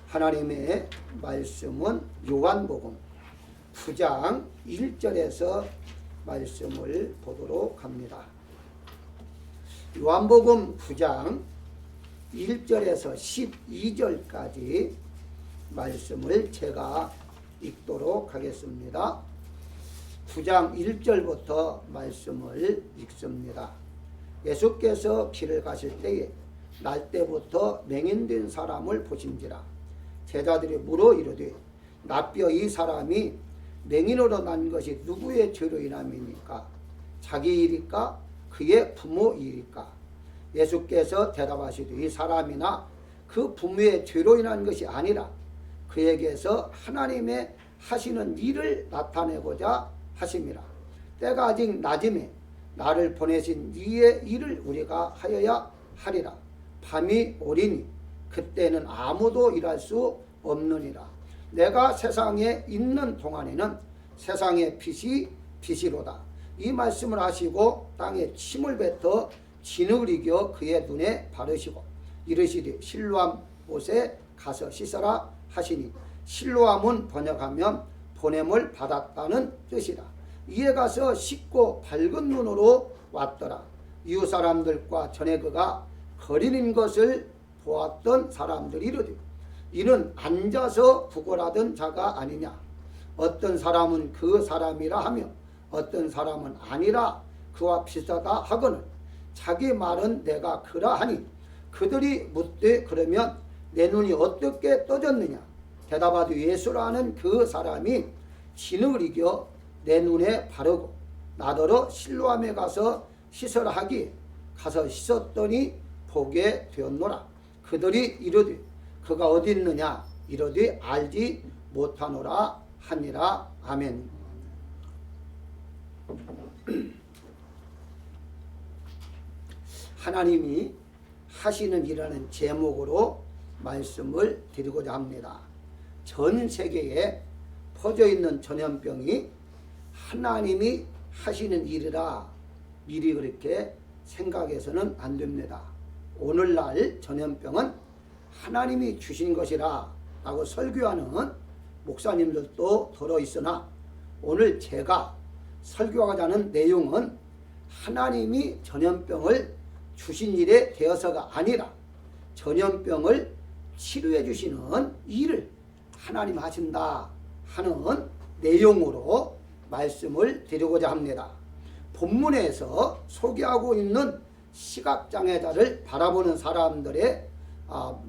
하나님의 말씀은 요한복음 9장 1절에서 말씀을 보도록 합니다. 요한복음 9장 1절에서 12절까지 말씀을 제가 읽도록 하겠습니다. 9장 1절부터 말씀을 읽습니다. 예수께서 길을 가실 때에 날때부터 맹인된 사람을 보신지라. 제자들이 물어 이르되 납비여 이 사람이 맹인으로 난 것이 누구의 죄로 인함이니까? 자기 일일까? 그의 부모 일일까? 예수께서 대답하시되 이 사람이나 그 부모의 죄로 인한 것이 아니라 그에게서 하나님의 하시는 일을 나타내고자 하심이라. 때가 아직 낮음에 나를 보내신 이의 일을 우리가 하여야 하리라. 밤이 오리니 그때는 아무도 일할 수 없느니라. 내가 세상에 있는 동안에는 세상의 빛이 빛이로다. 이 말씀을 하시고 땅에 침을 뱉어 진흙을 이겨 그의 눈에 바르시고 이르시되 실로암 옷에 가서 씻어라 하시니 실로암은 번역하면 보냄을 받았다는 뜻이라. 이에 가서 씻고 밝은 눈으로 왔더라. 이웃 사람들과 전에 그가 거리는 것을 보았던 사람들이 이르되 이는 앉아서 구걸하던 자가 아니냐. 어떤 사람은 그 사람이라 하며 어떤 사람은 아니라 그와 비슷하다 하거늘 자기 말은 내가 그라 하니 그들이 묻되 그러면 내 눈이 어떻게 떠졌느냐. 대답하되 예수라는 그 사람이 진흙을 이겨 내 눈에 바르고 나더러 실로암에 가서 씻으라 하기에 가서 씻었더니 보게 되었노라. 그들이 이르되 그가 어디 있느냐 이르되 알지 못하노라 하니라. 아멘. 하나님이 하시는 일이라는 제목으로 말씀을 드리고자 합니다. 전 세계에 퍼져 있는 전염병이 하나님이 하시는 일이라 미리 그렇게 생각해서는 안 됩니다. 오늘날 전염병은 하나님이 주신 것이라 라고 설교하는 목사님들도 들어 있으나 오늘 제가 설교하고자 하는 내용은 하나님이 전염병을 주신 일에 대해서가 아니라 전염병을 치료해 주시는 일을 하나님 하신다 하는 내용으로 말씀을 드리고자 합니다. 본문에서 소개하고 있는 시각장애자를 바라보는 사람들의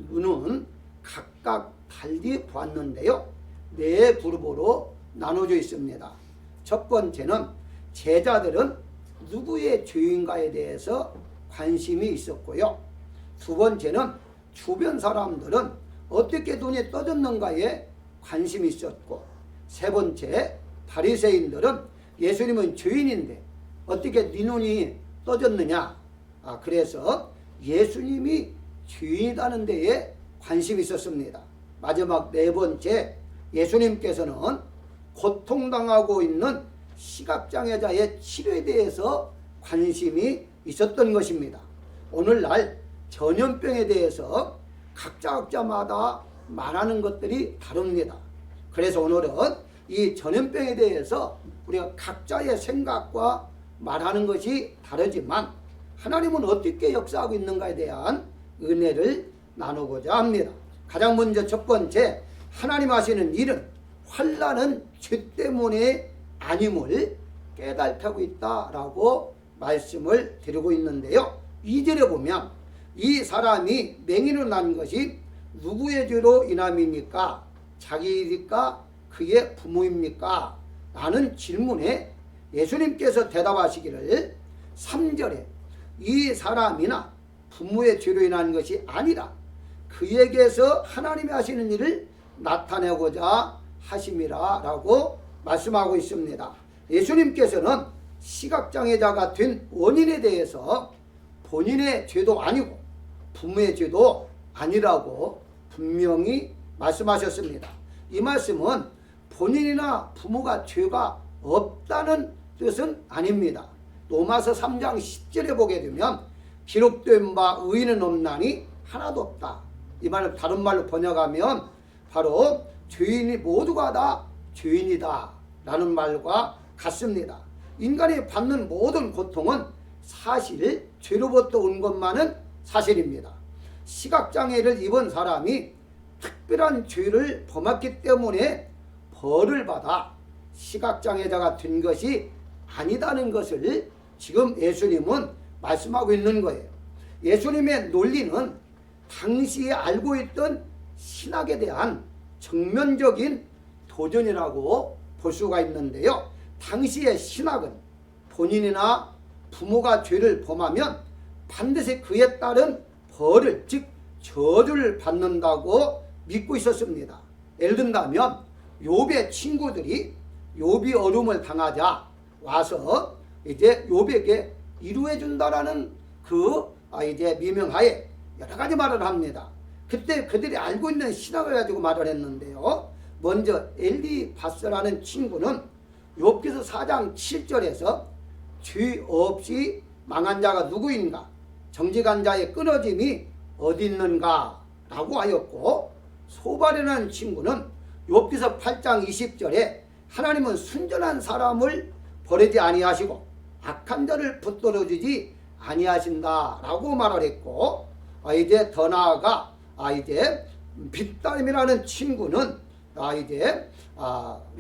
눈은 각각 달리 보았는데요. 네 그룹으로 나눠져 있습니다. 첫 번째는 제자들은 누구의 죄인가에 대해서 관심이 있었고요. 두 번째는 주변 사람들은 어떻게 눈이 떠졌는가에 관심이 있었고, 세 번째 바리새인들은 예수님은 죄인인데 어떻게 네 눈이 떠졌느냐. 그래서 예수님이 죄인이라는 데에 관심이 있었습니다. 마지막 네 번째 예수님께서는 고통당하고 있는 시각장애자의 치료에 대해서 관심이 있었던 것입니다. 오늘날 전염병에 대해서 각자마다 말하는 것들이 다릅니다. 그래서 오늘은 이 전염병에 대해서 우리가 각자의 생각과 말하는 것이 다르지만 하나님은 어떻게 역사하고 있는가에 대한 은혜를 나누고자 합니다. 가장 먼저 첫 번째, 하나님 하시는 일은 환난은 죄 때문에 아님을 깨닫게 있다라고 말씀을 드리고 있는데요. 2절에 보면 이 사람이 맹인으로 난 것이 누구의 죄로 인함입니까? 자기 일입니까? 그의 부모입니까? 라는 질문에 예수님께서 대답하시기를 3절에 이 사람이나 부모의 죄로 인한 것이 아니라 그에게서 하나님이 하시는 일을 나타내고자 하심이라 라고 말씀하고 있습니다. 예수님께서는 시각장애자가 된 원인에 대해서 본인의 죄도 아니고 부모의 죄도 아니라고 분명히 말씀하셨습니다. 이 말씀은 본인이나 부모가 죄가 없다는 뜻은 아닙니다. 로마서 3장 10절에 보게 되면 기록된 바 의인은 없나니 하나도 없다. 이 말을 다른 말로 번역하면 바로 죄인이 모두가 다 죄인이다 라는 말과 같습니다. 인간이 받는 모든 고통은 사실 죄로부터 온 것만은 사실입니다. 시각장애를 입은 사람이 특별한 죄를 범했기 때문에 벌을 받아 시각장애자가 된 것이 아니다는 것을 지금 예수님은 말씀하고 있는 거예요. 예수님의 논리는 당시에 알고 있던 신학에 대한 정면적인 도전이라고 볼 수가 있는데요. 당시의 신학은 본인이나 부모가 죄를 범하면 반드시 그에 따른 벌을, 즉 저주를 받는다고 믿고 있었습니다. 예를 든다면 욥의 친구들이 욥이 어려움을 당하자 와서 이제 욥에게 위로해 준다라는 이제 미명하에 여러 가지 말을 합니다. 그때 그들이 알고 있는 신학을 가지고 말을 했는데요. 먼저 엘리바스라는 친구는 욥기서 4장 7절에서 죄 없이 망한 자가 누구인가? 정직한 자의 끊어짐이 어디 있는가? 라고 하였고, 소발이라는 친구는 욥기서 8장 20절에 하나님은 순전한 사람을 버리지 아니하시고 악한 자를 붙들어주지 아니하신다 라고 말을 했고, 이제 더 나아가 이제 빗다림이라는 친구는 욥기서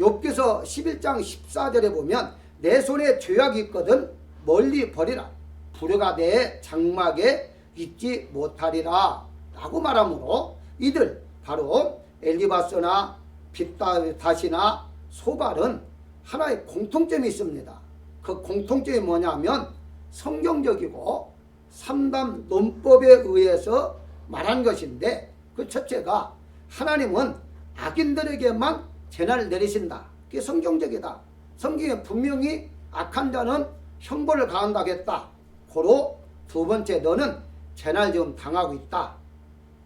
11장 14절에 보면 내 손에 죄악이 있거든 멀리 버리라 불효가 내 장막에 있지 못하리라 라고 말하므로 이들 바로 엘리바스나 빗다시나 소발은 하나의 공통점이 있습니다. 그 공통점이 뭐냐면 성경적이고 3담 논법에 의해서 말한 것인데, 그 첫째가 하나님은 악인들에게만 재난을 내리신다. 그게 성경적이다. 성경에 분명히 악한 자는 형벌을 가한다고 했다. 고로 두 번째, 너는 재난을 지금 당하고 있다.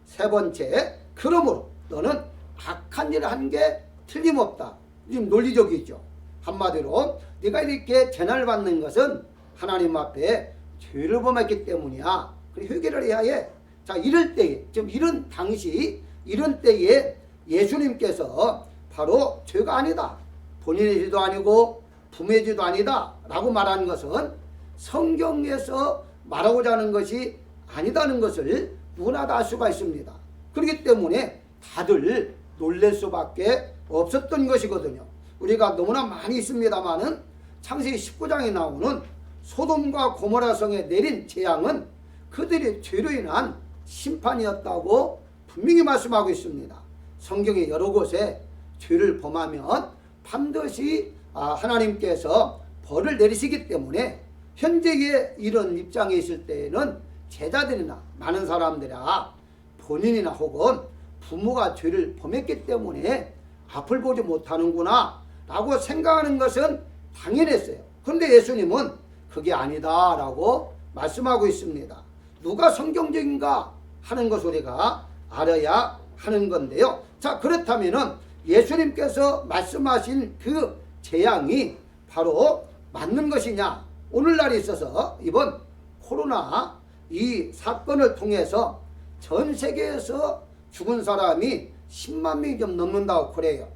세 번째, 그러므로 너는 악한 일을 한 게 틀림없다. 지금 논리적이죠. 한마디로 네가 이렇게 재난을 받는 것은 하나님 앞에 죄를 범했기 때문이야. 그래서 회개를 해야 해. 자, 이럴 때에, 지금 이런 당시 이런 때에 예수님께서 바로 죄가 아니다, 본인의 죄도 아니고 부모의 죄도 아니다 라고 말하는 것은 성경에서 말하고자 하는 것이 아니다는 것을 누구나 다 알 수가 있습니다. 그렇기 때문에 다들 놀랄 수밖에 없었던 것이거든요. 우리가 너무나 많이 있습니다마는 창세기 19장에 나오는 소돔과 고모라 성에 내린 재앙은 그들의 죄로 인한 심판이었다고 분명히 말씀하고 있습니다. 성경의 여러 곳에 죄를 범하면 반드시 하나님께서 벌을 내리시기 때문에 현재의 이런 입장에 있을 때에는 제자들이나 많은 사람들아 본인이나 혹은 부모가 죄를 범했기 때문에 앞을 보지 못하는구나 라고 생각하는 것은 당연했어요. 그런데 예수님은 그게 아니다 라고 말씀하고 있습니다. 누가 성경적인가 하는 것을 우리가 알아야 하는 건데요. 자, 그렇다면은 예수님께서 말씀하신 그 재앙이 바로 맞는 것이냐? 오늘날에 있어서 이번 코로나 이 사건을 통해서 전 세계에서 죽은 사람이 10만 명이 좀 넘는다고 그래요.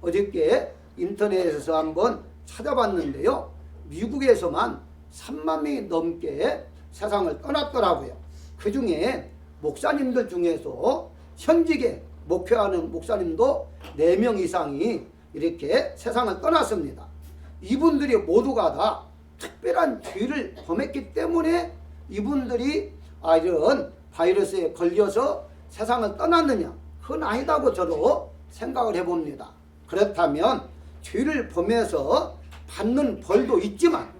어저께 인터넷에서 한번 찾아봤는데요. 미국에서만 3만 명이 넘게 세상을 떠났더라고요. 그 중에 목사님들 중에서 현직에 목회하는 목사님도 4명 이상이 이렇게 세상을 떠났습니다. 이분들이 모두가 다 특별한 죄를 범했기 때문에 이분들이 이런 바이러스에 걸려서 세상을 떠났느냐? 그건 아니다고 저도 생각을 해봅니다. 그렇다면 죄를 범해서 받는 벌도 있지만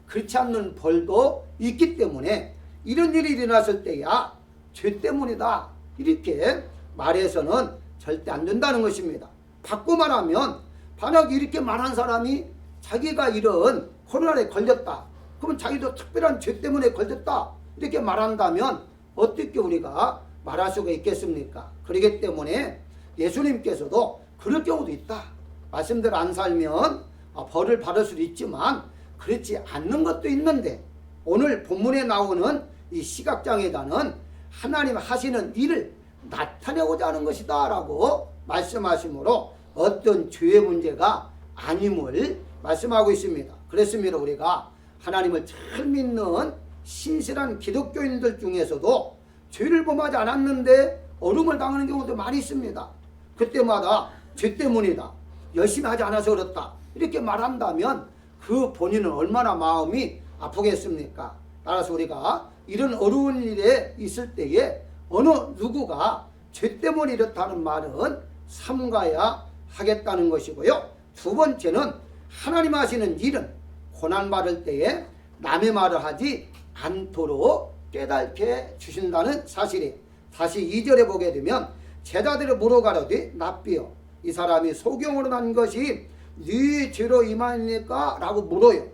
그렇지 않는 벌도 있기 때문에 이런 일이 일어났을 때야 죄 때문이다 이렇게 말해서는 절대 안 된다는 것입니다. 바꿔 말하면 만약 이렇게 말한 사람이 자기가 이런 코로나에 걸렸다, 그러면 자기도 특별한 죄 때문에 걸렸다 이렇게 말한다면 어떻게 우리가 말할 수가 있겠습니까? 그렇기 때문에 예수님께서도 그럴 경우도 있다, 말씀대로 안 살면 벌을 받을 수도 있지만 그렇지 않는 것도 있는데, 오늘 본문에 나오는 이 시각장애자는 하나님 하시는 일을 나타내고자 하는 것이다 라고 말씀하심으로 어떤 죄의 문제가 아님을 말씀하고 있습니다. 그렇습니다. 우리가 하나님을 잘 믿는 신실한 기독교인들 중에서도 죄를 범하지 않았는데 어려움을 당하는 경우도 많이 있습니다. 그때마다 죄 때문이다, 열심히 하지 않아서 그렇다 이렇게 말한다면 그 본인은 얼마나 마음이 아프겠습니까? 따라서 우리가 이런 어려운 일에 있을 때에 어느 누구가 죄 때문에 이렇다는 말은 삼가야 하겠다는 것이고요. 두 번째는 하나님 하시는 일은 고난 받을 때에 남의 말을 하지 않도록 깨닫게 주신다는 사실이. 다시 2절에 보게 되면 제자들을 물어가려되 납비여 이 사람이 소경으로 난 것이 네 죄로 임하니까? 라고 물어요.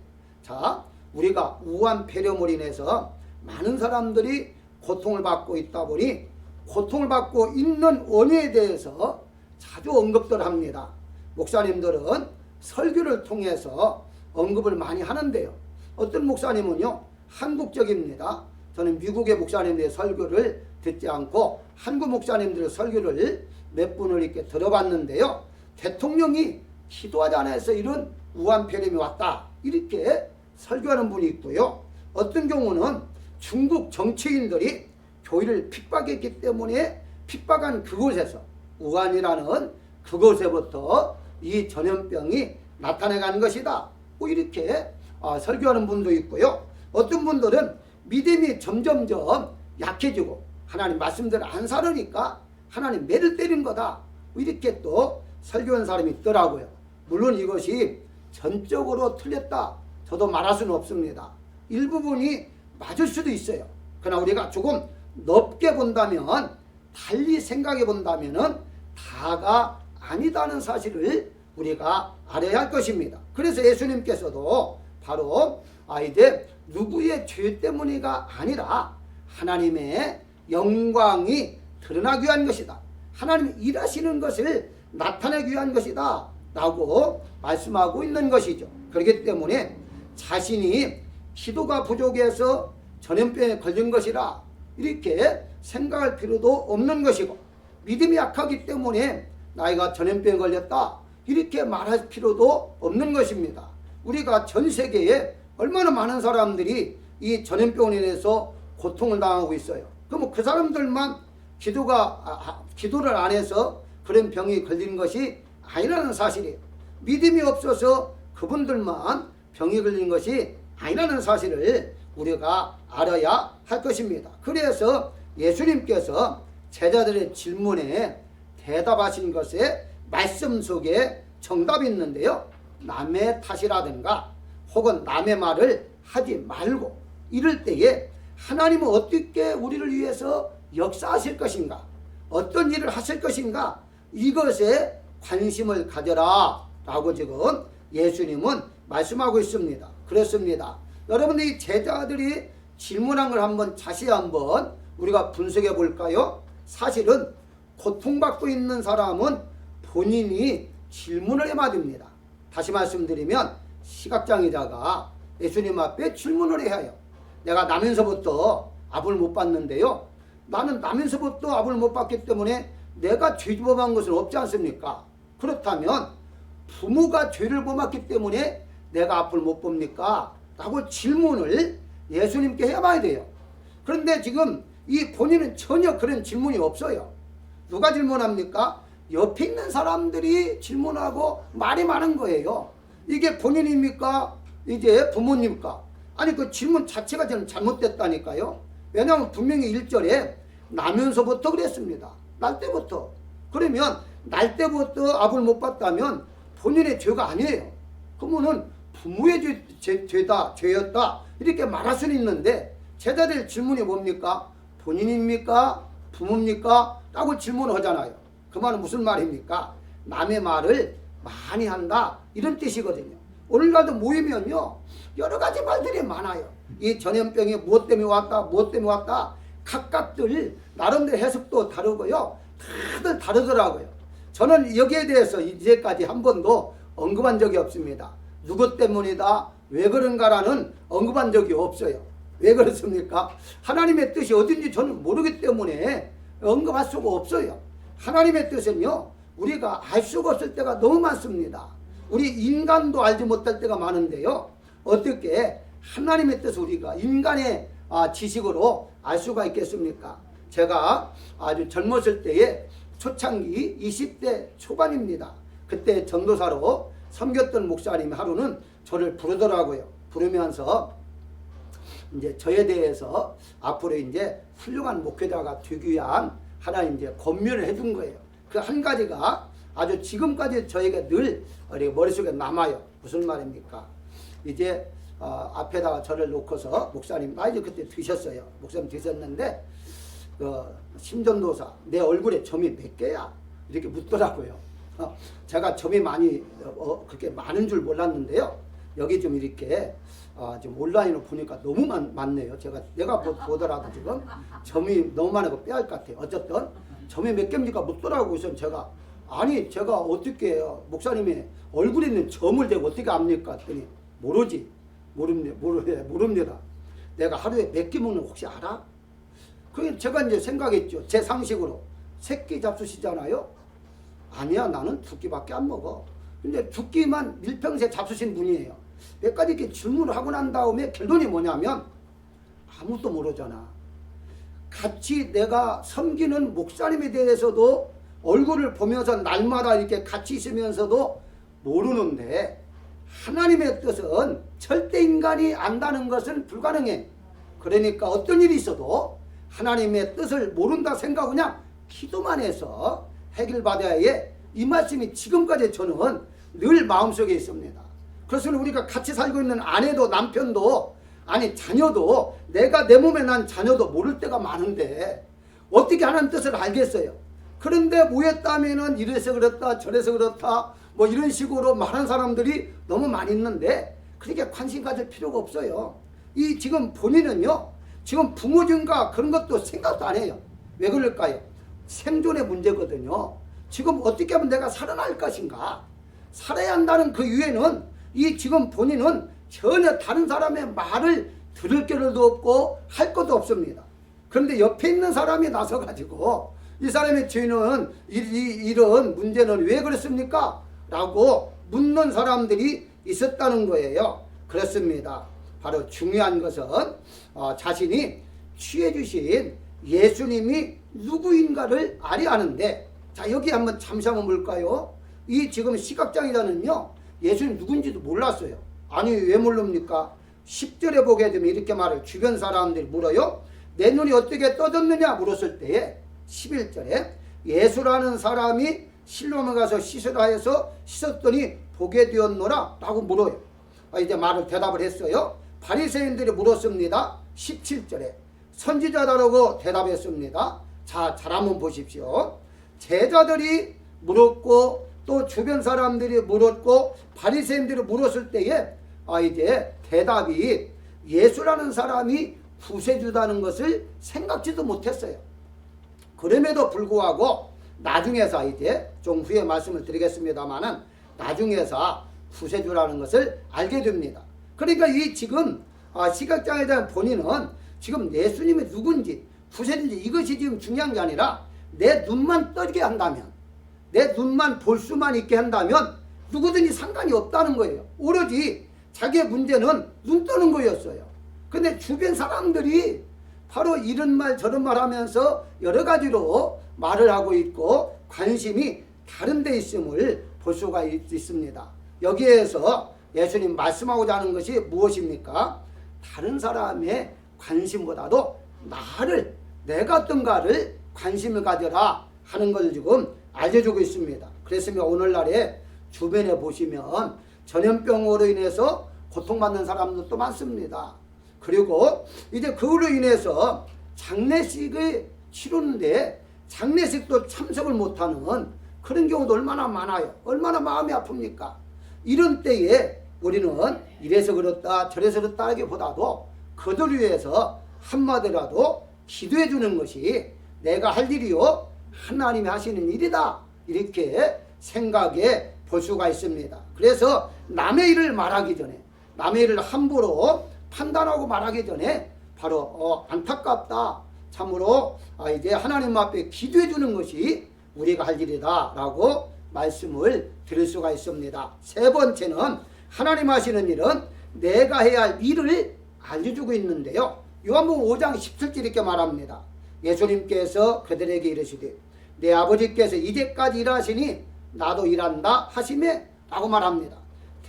자, 우리가 우한 폐렴으로 인해서 많은 사람들이 고통을 받고 있다 보니 고통을 받고 있는 원인에 대해서 자주 언급들 합니다. 목사님들은 설교를 통해서 언급을 많이 하는데요. 어떤 목사님은요, 한국적입니다. 저는 미국의 목사님들의 설교를 듣지 않고 한국 목사님들의 설교를 몇 분을 이렇게 들어봤는데요. 대통령이 기도하지 않아서 이런 우한폐렴이 왔다 이렇게 설교하는 분이 있고요. 어떤 경우는 중국 정치인들이 교회를 핍박했기 때문에 핍박한 그곳에서 우한이라는 그곳에부터 이 전염병이 나타나간 것이다 뭐 이렇게 설교하는 분도 있고요. 어떤 분들은 믿음이 점점점 약해지고 하나님 말씀대로 안 살으니까 하나님 매를 때린 거다 이렇게 또 설교한 사람이 있더라고요. 물론 이것이 전적으로 틀렸다 저도 말할 수는 없습니다. 일부분이 맞을 수도 있어요. 그러나 우리가 조금 넓게 본다면, 달리 생각해 본다면 다가 아니다는 사실을 우리가 알아야 할 것입니다. 그래서 예수님께서도 바로 이제 누구의 죄 때문이가 아니라 하나님의 영광이 드러나기 위한 것이다, 하나님이 일하시는 것을 나타내기 위한 것이다 라고 말씀하고 있는 것이죠. 그렇기 때문에 자신이 기도가 부족해서 전염병에 걸린 것이라 이렇게 생각할 필요도 없는 것이고, 믿음이 약하기 때문에 나이가 전염병에 걸렸다 이렇게 말할 필요도 없는 것입니다. 우리가 전 세계에 얼마나 많은 사람들이 이 전염병에 인해서 고통을 당하고 있어요. 그럼 그 사람들만 기도를 안 해서 그런 병이 걸리는 것이 아니라는 사실이에요. 믿음이 없어서 그분들만 병이 걸린 것이 아니라는 사실을 우리가 알아야 할 것입니다. 그래서 예수님께서 제자들의 질문에 대답하신 것에 말씀 속에 정답이 있는데요. 남의 탓이라든가 혹은 남의 말을 하지 말고 이럴 때에 하나님은 어떻게 우리를 위해서 역사하실 것인가, 어떤 일을 하실 것인가, 이것에 관심을 가져라 라고 지금 예수님은 말씀하고 있습니다. 그렇습니다. 여러분들이 제자들이 질문한 걸 한번 자세히 한번 우리가 분석해 볼까요? 사실은 고통받고 있는 사람은 본인이 질문을 해야 됩니다. 다시 말씀드리면 시각장애자가 예수님 앞에 질문을 해야 해요. 내가 나면서부터 압을 못 받는데요, 나는 나면서부터 압을 못 받기 때문에 내가 죄 범한 것은 없지 않습니까? 그렇다면 부모가 죄를 범했기 때문에 내가 압을 못 봅니까? 라고 질문을 예수님께 해봐야 돼요. 그런데 지금 이 본인은 전혀 그런 질문이 없어요. 누가 질문합니까? 옆에 있는 사람들이 질문하고 말이 많은 거예요. 이게 본인입니까? 이제 부모님입니까? 아니 그 질문 자체가 저는 잘못됐다니까요. 왜냐하면 분명히 1절에 나면서부터 그랬습니다. 날 때부터. 그러면 날 때부터 압을 못 받다면 본인의 죄가 아니에요. 그러면은 부모의 죄였다 이렇게 말할 수는 있는데, 제자들 질문이 뭡니까? 본인입니까? 부모입니까? 라고 질문을 하잖아요. 그 말은 무슨 말입니까? 남의 말을 많이 한다 이런 뜻이거든요. 오늘날도 모이면요 여러 가지 말들이 많아요. 이 전염병이 무엇 때문에 왔다, 무엇 때문에 왔다, 각각들 나름대로 해석도 다르고요, 다들 다르더라고요. 저는 여기에 대해서 이제까지 한 번도 언급한 적이 없습니다. 누구 때문이다, 왜 그런가라는 언급한 적이 없어요. 왜 그렇습니까? 하나님의 뜻이 어딘지 저는 모르기 때문에 언급할 수가 없어요. 하나님의 뜻은요, 우리가 알 수가 없을 때가 너무 많습니다. 우리 인간도 알지 못할 때가 많은데요. 어떻게 하나님의 뜻을 우리가 인간의 지식으로 알 수가 있겠습니까? 제가 아주 젊었을 때에 초창기 20대 초반입니다. 그때 전도사로 섬겼던 목사님이 하루는 저를 부르더라고요. 부르면서 이제 저에 대해서 앞으로 이제 훌륭한 목회자가 되기 위한 하나님 이제 권면을 해준 거예요. 그 한 가지가 아주 지금까지 저에게 늘 머릿속에 남아요. 무슨 말입니까? 이제 앞에다가 저를 놓고서 목사님 나이도 그때 드셨어요. 목사님 드셨는데 심전도사 내 얼굴에 점이 몇 개야? 이렇게 묻더라고요. 제가 점이 많이 그렇게 많은 줄 몰랐는데요. 여기 좀 이렇게 좀 온라인으로 보니까 너무 많네요. 내가 보더라도 지금 점이 너무 많고 빼야 할 것 같아요. 어쨌든 점이 몇 개입니까? 묻더라고요. 그래서 제가 어떻게 해요? 목사님이 얼굴에 있는 점을 제가 어떻게 압니까? 했더니 모릅니다. 내가 하루에 몇 끼 먹는 거 혹시 알아? 그게 제가 이제 생각했죠. 제 상식으로. 3끼 잡수시잖아요? 아니야, 나는 2끼밖에 안 먹어. 근데 2끼만 일평생 잡수신 분이에요. 몇 가지 이렇게 질문을 하고 난 다음에 결론이 뭐냐면 아무도 모르잖아. 같이 내가 섬기는 목사님에 대해서도 얼굴을 보면서 날마다 이렇게 같이 있으면서도 모르는데 하나님의 뜻은 절대 인간이 안다는 것은 불가능해. 그러니까 어떤 일이 있어도 하나님의 뜻을 모른다 생각하고 그냥 기도만 해서 해결받아야 해. 이 말씀이 지금까지 저는 늘 마음속에 있습니다. 그래서 우리가 같이 살고 있는 아내도 남편도 아니 자녀도 내가 내 몸에 난 자녀도 모를 때가 많은데 어떻게 하나님 뜻을 알겠어요? 그런데 모였다면은 이래서 그렇다 저래서 그렇다 뭐 이런 식으로 말하는 사람들이 너무 많이 있는데 그렇게 관심 가질 필요가 없어요. 이 지금 본인은요 지금 부모님과 그런 것도 생각도 안 해요. 왜 그럴까요? 생존의 문제거든요. 지금 어떻게 하면 내가 살아날 것인가? 살아야 한다는 그 이유에는 이 지금 본인은 전혀 다른 사람의 말을 들을 겨를도 없고 할 것도 없습니다. 그런데 옆에 있는 사람이 나서가지고 이 사람의 죄는 이런 문제는 왜 그렇습니까? 라고 묻는 사람들이 있었다는 거예요. 그렇습니다. 바로 중요한 것은 자신이 취해 주신 예수님이 누구인가를 알아야 하는데 자 여기 한번 잠시 한번 볼까요? 이 지금 시각장애자는요 예수님 누군지도 몰랐어요. 아니 왜 모릅니까? 10절에 보게 되면 이렇게 말을 주변 사람들이 물어요. 내 눈이 어떻게 떠졌느냐 물었을 때에 11절에 예수라는 사람이 실로암에 가서 씻으라 해서 씻었더니 보게 되었노라 라고 물어요. 이제 말을 대답을 했어요. 바리새인들이 물었습니다. 17절에 선지자다라고 대답했습니다. 자, 잘 한번 보십시오. 제자들이 물었고 또 주변 사람들이 물었고 바리새인들이 물었을 때에 이제 대답이 예수라는 사람이 구세주다는 것을 생각지도 못했어요. 그럼에도 불구하고 나중에서 이제 좀 후에 말씀을 드리겠습니다만은 나중에서 구세주라는 것을 알게 됩니다. 그러니까 이 지금 시각장애자 본인은 지금 예수님이 누군지 구세주인지 이것이 지금 중요한 게 아니라 내 눈만 떠게 한다면 내 눈만 볼 수만 있게 한다면 누구든지 상관이 없다는 거예요. 오로지 자기의 문제는 눈 뜨는 거였어요. 근데 주변 사람들이 바로 이런 말 저런 말 하면서 여러 가지로 말을 하고 있고 관심이 다른 데 있음을 볼 수가 있습니다. 여기에서 예수님 말씀하고자 하는 것이 무엇입니까? 다른 사람의 관심보다도 내가 어떤가를 관심을 가져라 하는 것을 지금 알려주고 있습니다. 그랬으면 오늘날에 주변에 보시면 전염병으로 인해서 고통받는 사람들도 많습니다. 그리고 이제 그로 인해서 장례식을 치르는데 장례식도 참석을 못하는 그런 경우도 얼마나 많아요. 얼마나 마음이 아픕니까? 이런 때에 우리는 이래서 그렇다 저래서 그렇다 하기보다도 그들 위해서 한마디라도 기도해 주는 것이 내가 할 일이요 하나님이 하시는 일이다 이렇게 생각해 볼 수가 있습니다. 그래서 남의 일을 말하기 전에 남의 일을 함부로 판단하고 말하기 전에 바로 안타깝다 참으로 이제 하나님 앞에 기도해 주는 것이 우리가 할 일이다 라고 말씀을 드릴 수가 있습니다. 세 번째는 하나님 하시는 일은 내가 해야 할 일을 알려주고 있는데요. 요한복음 5장 17절 이렇게 말합니다. 예수님께서 그들에게 이르시되 내 아버지께서 이제까지 일하시니 나도 일한다 하시매 라고 말합니다.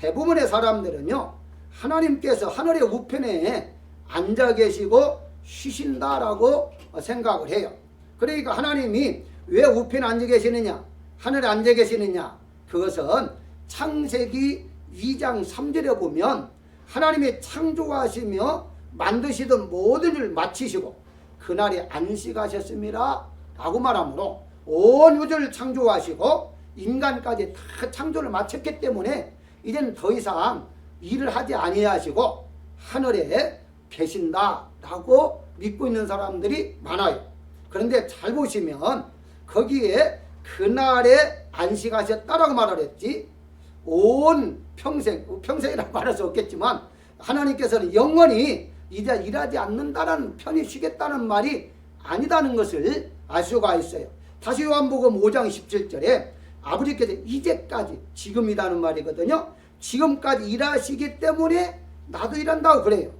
대부분의 사람들은요, 하나님께서 하늘의 우편에 앉아 계시고 쉬신다라고 생각을 해요. 그러니까 하나님이 왜 우편에 앉아 계시느냐, 하늘에 앉아 계시느냐, 그것은 창세기 2장 3절에 보면 하나님이 창조하시며 만드시던 모든 일을 마치시고 그날에 안식하셨습니다 라고 말하므로 온 우주를 창조하시고 인간까지 다 창조를 마쳤기 때문에 이제는 더 이상 일을 하지 아니하시고 하늘에 계신다라고 믿고 있는 사람들이 많아요. 그런데 잘 보시면 거기에 그날에 안식하셨다라고 말을 했지, 온 평생이라고 말할 수 없겠지만 하나님께서는 영원히 이제 일하지 않는다라는, 편히 쉬겠다는 말이 아니다는 것을 알 수가 있어요. 다시 요한복음 5장 17절에 아버지께서 이제까지, 지금이라는 말이거든요. 지금까지 일하시기 때문에 나도 일한다고 그래요.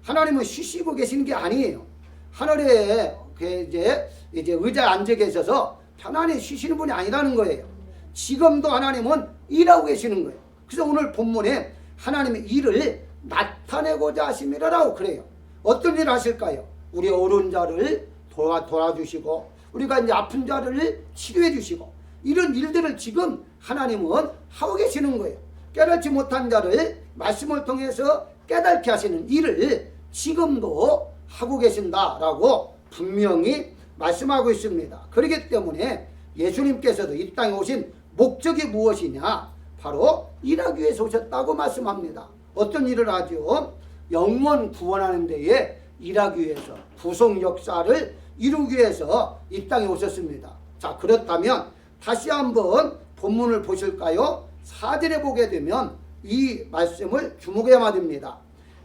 하나님은 쉬시고 계시는 게 아니에요. 하늘에 이제 의자에 앉아 계셔서 편안히 쉬시는 분이 아니라는 거예요. 지금도 하나님은 일하고 계시는 거예요. 그래서 오늘 본문에 하나님의 일을 나타내고자 하심이라고 그래요. 어떤 일을 하실까요? 우리 어려운 자를 도와주시고 우리가 이제 아픈 자를 치료해 주시고 이런 일들을 지금 하나님은 하고 계시는 거예요. 깨닫지 못한 자를 말씀을 통해서 깨닫게 하시는 일을 지금도 하고 계신다라고 분명히 말씀하고 있습니다. 그렇기 때문에 예수님께서도 이 땅에 오신 목적이 무엇이냐? 바로 일하기 위해서 오셨다고 말씀합니다. 어떤 일을 하죠? 영원 구원하는 데에 일하기 위해서, 구속 역사를 이루기 위해서 이 땅에 오셨습니다. 자, 그렇다면 다시 한번 본문을 보실까요? 4절에 보게 되면 이 말씀을 주목해야만 됩니다.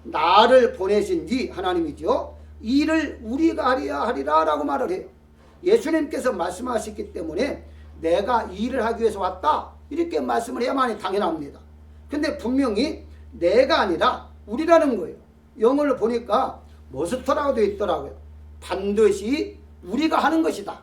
나를 보내신 지, 하나님이죠, 일을 우리가 하리라 라고 말을 해요. 예수님께서 말씀하셨기 때문에 내가 일을 하기 위해서 왔다 이렇게 말씀을 해야만이 당연합니다. 근데 분명히 내가 아니라 우리라는 거예요. 영어를 보니까 머스터라고 되어 있더라고요. 반드시 우리가 하는 것이다.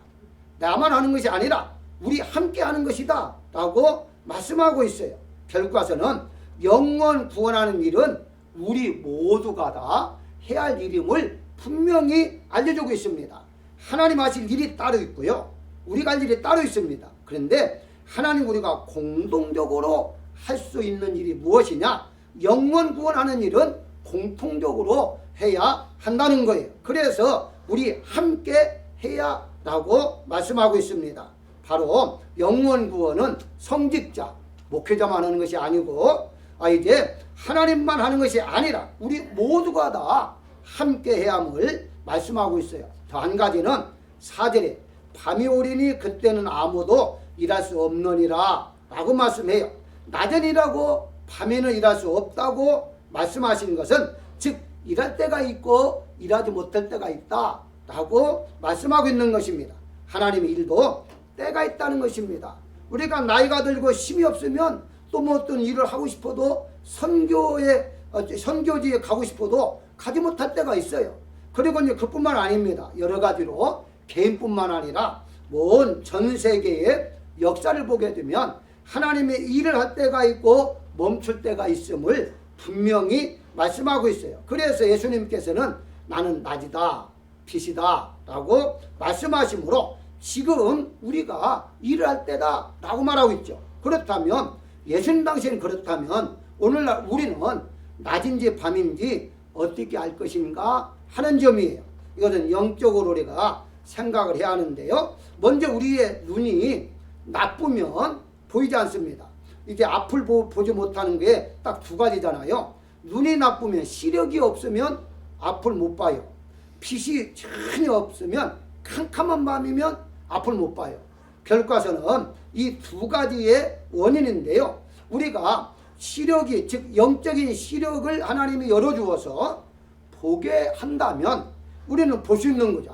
나만 하는 것이 아니라 우리 함께 하는 것이다 라고 말씀하고 있어요. 결과서는 영원 구원하는 일은 우리 모두가 다 해야 할 일임을 분명히 알려주고 있습니다. 하나님 하실 일이 따로 있고요, 우리가 할 일이 따로 있습니다. 그런데 하나님 우리가 공동적으로 할 수 있는 일이 무엇이냐? 영원 구원하는 일은 공통적으로 해야 한다는 거예요. 그래서 우리 함께 해야 라고 말씀하고 있습니다. 바로 영원 구원은 성직자, 목회자만 하는 것이 아니고 이제 하나님만 하는 것이 아니라 우리 모두가 다 함께 해야 함을 말씀하고 있어요. 더 한 가지는 4절에 밤이 오리니 그때는 아무도 일할 수 없느니라 라고 말씀해요. 낮엔 일하고 밤에는 일할 수 없다고 말씀하시는 것은, 즉 일할 때가 있고 일하지 못할 때가 있다 라고 말씀하고 있는 것입니다. 하나님의 일도 때가 있다는 것입니다. 우리가 나이가 들고 힘이 없으면 또 뭐 어떤 일을 하고 싶어도 선교지에 가고 싶어도 가지 못할 때가 있어요. 그리고 이제 그뿐만 아닙니다. 여러 가지로 개인뿐만 아니라 전 세계의 역사를 보게 되면 하나님의 일을 할 때가 있고 멈출 때가 있음을 분명히 말씀하고 있어요. 그래서 예수님께서는 나는 낮이다 빛이다 라고 말씀하시므로 지금 우리가 일을 할 때다 라고 말하고 있죠. 그렇다면 예수님 당시에는 그렇다면 오늘날 우리는 낮인지 밤인지 어떻게 알 것인가 하는 점이에요. 이것은 영적으로 우리가 생각을 해야 하는데요. 먼저 우리의 눈이 나쁘면 보이지 않습니다. 이제 앞을 보지 못하는 게 딱 두 가지잖아요. 눈이 나쁘면, 시력이 없으면 앞을 못 봐요. 빛이 전혀 없으면, 캄캄한 밤이면 앞을 못 봐요. 결과서는 이 두 가지의 원인인데요. 우리가 시력이, 즉 영적인 시력을 하나님이 열어주어서 보게 한다면 우리는 볼 수 있는 거죠.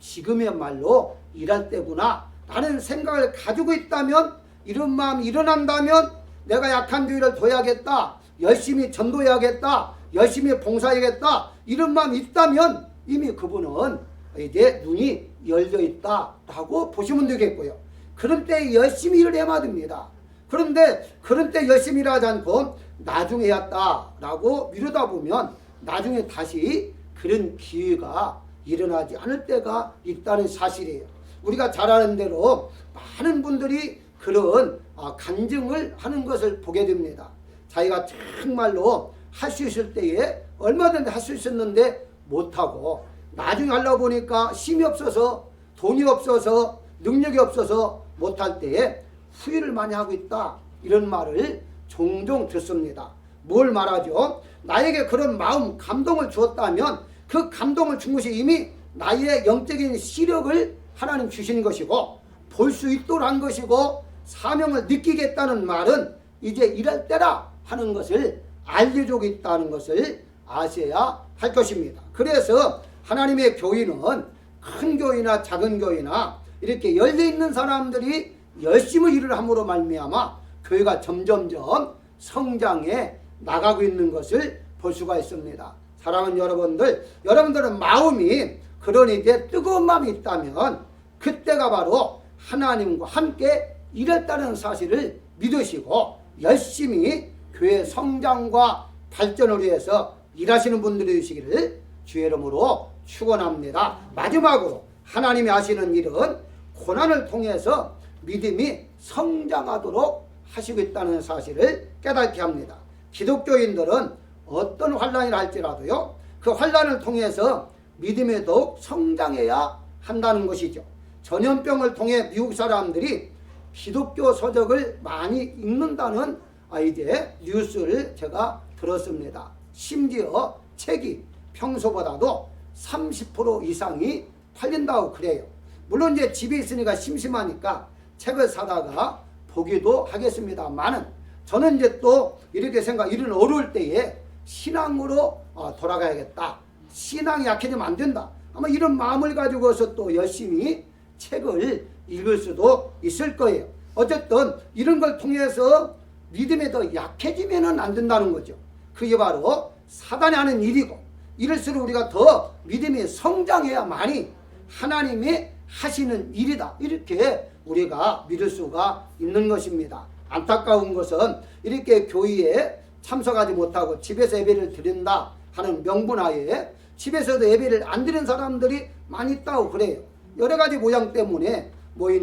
지금이야말로 일할 때구나 라는 생각을 가지고 있다면 이런 마음이 일어난다면 내가 약한 교회를 둬야겠다, 열심히 전도해야겠다, 열심히 봉사해야겠다, 이런 마음이 있다면 이미 그분은 이제 눈이 열려 있다라고 보시면 되겠고요. 그런 때 열심히 일을 해야 됩니다. 그런데 그런 때 열심히 일하지 않고 나중에 했다라고 미루다 보면 나중에 다시 그런 기회가 일어나지 않을 때가 있다는 사실이에요. 우리가 잘 아는 대로 많은 분들이 그런 간증을 하는 것을 보게 됩니다. 자기가 정말로 할 수 있을 때에 얼마든지 할 수 있었는데 못하고 나중에 하려고 보니까 힘이 없어서, 돈이 없어서, 능력이 없어서 못할 때에 후회를 많이 하고 있다, 이런 말을 종종 듣습니다. 뭘 말하죠? 나에게 그런 마음, 감동을 주었다면 그 감동을 준 것이 이미 나의 영적인 시력을 하나님 주신 것이고 볼 수 있도록 한 것이고 사명을 느끼겠다는 말은 이제 일할 때라 하는 것을 알려주고 있다는 것을 아셔야 할 것입니다. 그래서 하나님의 교회는 큰 교회나 작은 교회나 이렇게 열려있는 사람들이 열심히 일을 함으로 말미암아 교회가 점점점 성장해 나가고 있는 것을 볼 수가 있습니다. 사랑하는 여러분들, 여러분들은 마음이 그런 이제 뜨거운 마음이 있다면 그때가 바로 하나님과 함께 일했다는 사실을 믿으시고 열심히 교회 성장과 발전을 위해서 일하시는 분들이 되시기를 주의 이름으로 축원합니다. 마지막으로 하나님이 하시는 일은 고난을 통해서 믿음이 성장하도록 하시고 있다는 사실을 깨닫게 합니다. 기독교인들은 어떤 환난이라 할지라도요, 그 환난을 통해서 믿음에 더욱 성장해야 한다는 것이죠. 전염병을 통해 미국 사람들이 기독교 서적을 많이 읽는다는 이제 뉴스를 제가 들었습니다. 심지어 책이 평소보다도 30% 이상이 팔린다고 그래요. 물론 이제 집에 있으니까 심심하니까 책을 사다가 보기도 하겠습니다만은 저는 이제 또 이렇게 이런 어려울 때에 신앙으로 돌아가야겠다, 신앙이 약해지면 안 된다, 아마 이런 마음을 가지고서 또 열심히 책을 읽을 수도 있을 거예요. 어쨌든 이런 걸 통해서 믿음이 더 약해지면 안 된다는 거죠. 그게 바로 사단이 하는 일이고, 이럴수록 우리가 더 믿음이 성장해야만이 하나님이 하시는 일이다, 이렇게 우리가 믿을 수가 있는 것입니다. 안타까운 것은 이렇게 교회에 참석하지 못하고 집에서 예배를 드린다 하는 명분하에 집에서도 예배를 안 드리는 사람들이 많이 있다고 그래요. 여러 가지 모양 때문에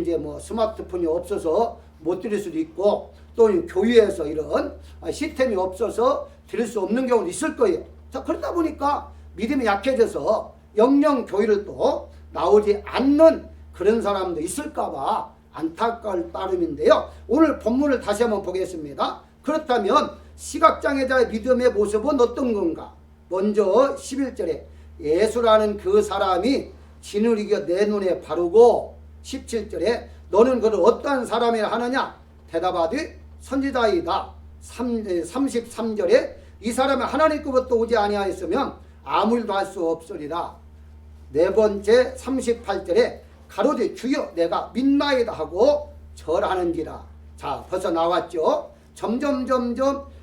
이제 스마트폰이 없어서 못 드릴 수도 있고, 또 교회에서 이런 시스템이 없어서 드릴 수 없는 경우도 있을 거예요. 자, 그러다 보니까 믿음이 약해져서 영영 교회를 또 나오지 않는 그런 사람도 있을까봐 안타까울 따름인데요. 오늘 본문을 다시 한번 보겠습니다. 그렇다면 시각장애자의 믿음의 모습은 어떤 건가? 먼저 11절에 예수라는 그 사람이 진을 이겨 내 눈에 바르고, 17절에 너는 그를 어떠한 사람이라 하느냐? 대답하되 선지자이다. 33절에 이 사람이 하나님께로부터 오지 아니하였으면 아무 일도 할 수 없으리라. 네 번째 38절에 가로되 주여 내가 믿나이다 하고 절하는지라. 자, 벌써 나왔죠. 점점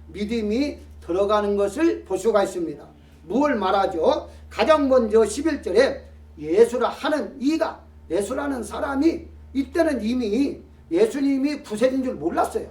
믿음이 들어가는 것을 볼 수가 있습니다. 무엇을 말하죠? 가장 먼저 11절에 예수라 하는 이가, 예수라는 사람이 이때는 이미 예수님이 구세주인 줄 몰랐어요.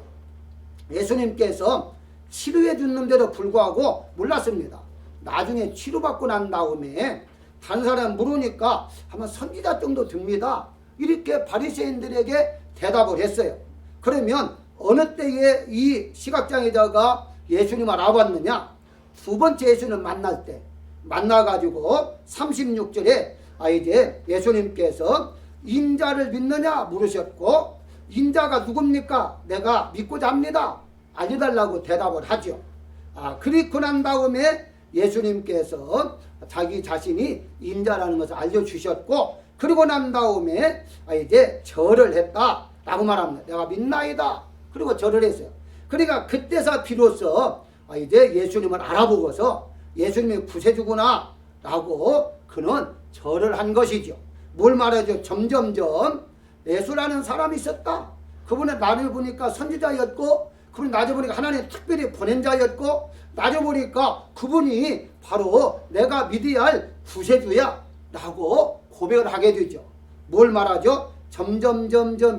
예수님께서 치료해 줬는데도 불구하고 몰랐습니다. 나중에 치료받고 난 다음에 다른 사람 물으니까 아마 선지자 정도 됩니다, 이렇게 바리새인들에게 대답을 했어요. 그러면 어느 때에 이 시각장애자가 예수님을 알아봤느냐? 두 번째 예수님 만날 때 만나가지고 36절에 이제 예수님께서 인자를 믿느냐 물으셨고, 인자가 누굽니까? 내가 믿고자 합니다, 알려달라고 대답을 하죠. 그리고 난 다음에 예수님께서 자기 자신이 인자라는 것을 알려주셨고, 그리고 난 다음에 이제 절을 했다라고 말합니다. 내가 믿나이다. 그리고 절을 했어요. 그러니까 그때서 비로소 이제 예수님을 알아보고서 예수님이 구세주구나 라고 그는 절을 한 것이죠. 뭘 말하죠? 점점점 예수라는 사람이 있었다. 그분은 나를 보니까 선지자였고, 그분 나중에 보니까 하나님 특별히 보낸 자였고, 나중에 보니까 그분이 바로 내가 믿어야 할 구세주야 라고 고백을 하게 되죠. 뭘 말하죠? 점점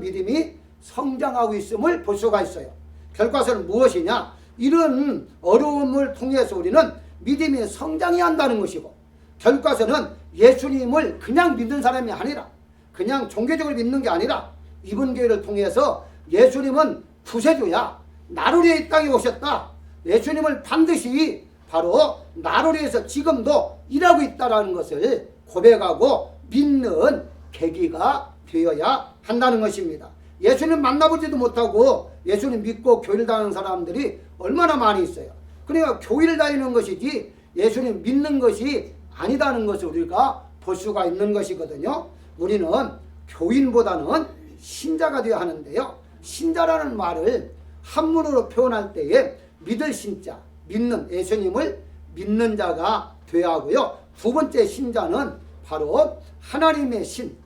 믿음이 성장하고 있음을 볼 수가 있어요. 결과적으로 무엇이냐? 이런 어려움을 통해서 우리는 믿음이 성장해야 한다는 것이고, 결과적으로는 예수님을 그냥 믿는 사람이 아니라, 그냥 종교적으로 믿는 게 아니라 이번 교회를 통해서 예수님은 구세주야, 나를 위해 이 땅에 오셨다, 예수님을 반드시 바로 나를 위해서 지금도 일하고 있다는 것을 고백하고 믿는 계기가 되어야 한다는 것입니다. 예수님 만나보지도 못하고 예수님 믿고 교회를 다니는 사람들이 얼마나 많이 있어요. 그러니까 교회를 다니는 것이지 예수님 믿는 것이 아니다는 것을 우리가 볼 수가 있는 것이거든요. 우리는 교인보다는 신자가 되어야 하는데요. 신자라는 말을 한문으로 표현할 때에 믿을 신자, 믿는, 예수님을 믿는 자가 되어야 하고요. 두 번째 신자는 바로 하나님의 신,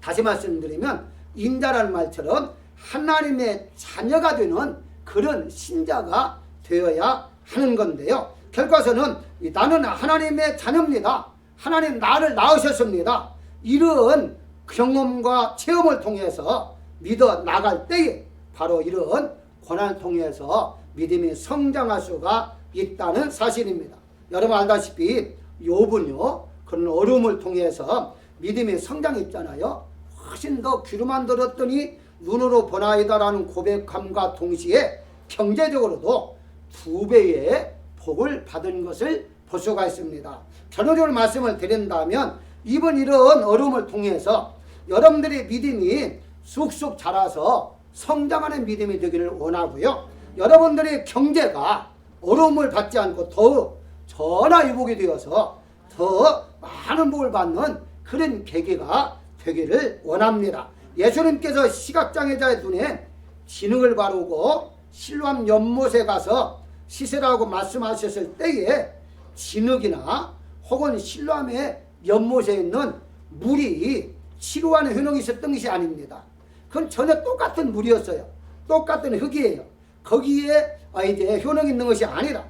다시 말씀드리면 인자라는 말처럼 하나님의 자녀가 되는 그런 신자가 되어야 하는 건데요. 결과서는 나는 하나님의 자녀입니다, 하나님 나를 낳으셨습니다, 이런 경험과 체험을 통해서 믿어 나갈 때에 바로 이런 고난을 통해서 믿음이 성장할 수가 있다는 사실입니다. 여러분 알다시피 욥은요, 그런 어려움을 통해서 믿음이 성장했잖아요. 훨씬 더 귀로만 들었더니 눈으로 보나이다라는 고백함과 동시에 경제적으로도 2배의 복을 받은 것을 볼 수가 있습니다. 결론적으로 말씀을 드린다면 이번 이런 어려움을 통해서 여러분들의 믿음이 쑥쑥 자라서 성장하는 믿음이 되기를 원하고요. 여러분들의 경제가 어려움을 받지 않고 더 전화위복이 되어서 더 많은 복을 받는 그런 계기가 되기를 원합니다. 예수님께서 시각장애자의 눈에 진흙을 바르고 실로암 연못에 가서 씻으라고 말씀하셨을 때에 진흙이나 혹은 실로암의 연못에 있는 물이 치료하는 효능이 있었던 것이 아닙니다. 그건 전혀 똑같은 물이었어요. 똑같은 흙이에요. 거기에 이제 효능이 있는 것이 아니라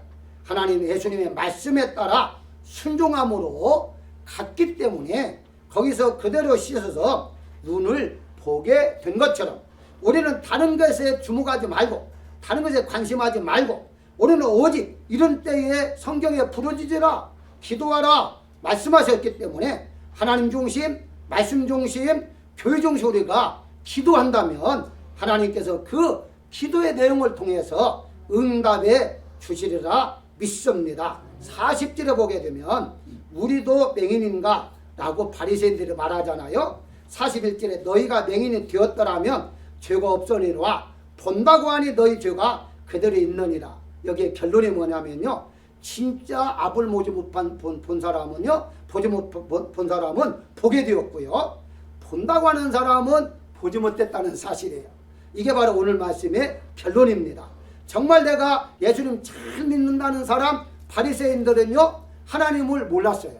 하나님 예수님의 말씀에 따라 순종함으로 갔기 때문에 거기서 그대로 씻어서 눈을 보게 된 것처럼 우리는 다른 것에 주목하지 말고 다른 것에 관심하지 말고 우리는 오직 이런 때에 성경에 부르짖으라 기도하라 말씀하셨기 때문에 하나님 중심, 말씀 중심, 교회 중심 우리가 기도한다면 하나님께서 그 기도의 내용을 통해서 응답해 주시리라 믿습니다. 40절에 보게 되면 우리도 맹인인가 라고 바리새인들이 말하잖아요. 41절에 너희가 맹인이 되었더라면 죄가 없으니라 본다고 하니 너희 죄가 그대로 있느니라. 여기에 결론이 뭐냐면요, 진짜 압을 보지 못한 본 사람은요, 보지 못 본 사람은 보게 되었고요, 본다고 하는 사람은 보지 못했다는 사실이에요. 이게 바로 오늘 말씀의 결론입니다. 정말 내가 예수님 잘 믿는다는 사람 바리새인들은요 하나님을 몰랐어요.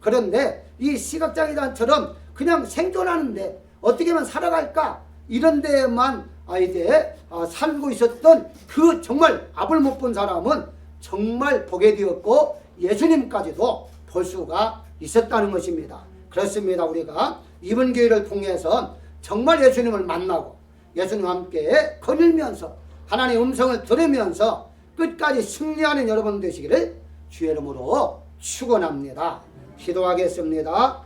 그런데 이 시각장애자처럼 그냥 생존하는데 어떻게 하면 살아갈까 이런 데에만 이제 살고 있었던 그 정말 압을 못 본 사람은 정말 보게 되었고 예수님까지도 볼 수가 있었다는 것입니다. 그렇습니다. 우리가 이번 기회를 통해서 정말 예수님을 만나고 예수님과 함께 거닐면서 하나님의 음성을 들으면서 끝까지 승리하는 여러분 되시기를 주의 이름으로 축원합니다. 기도하겠습니다.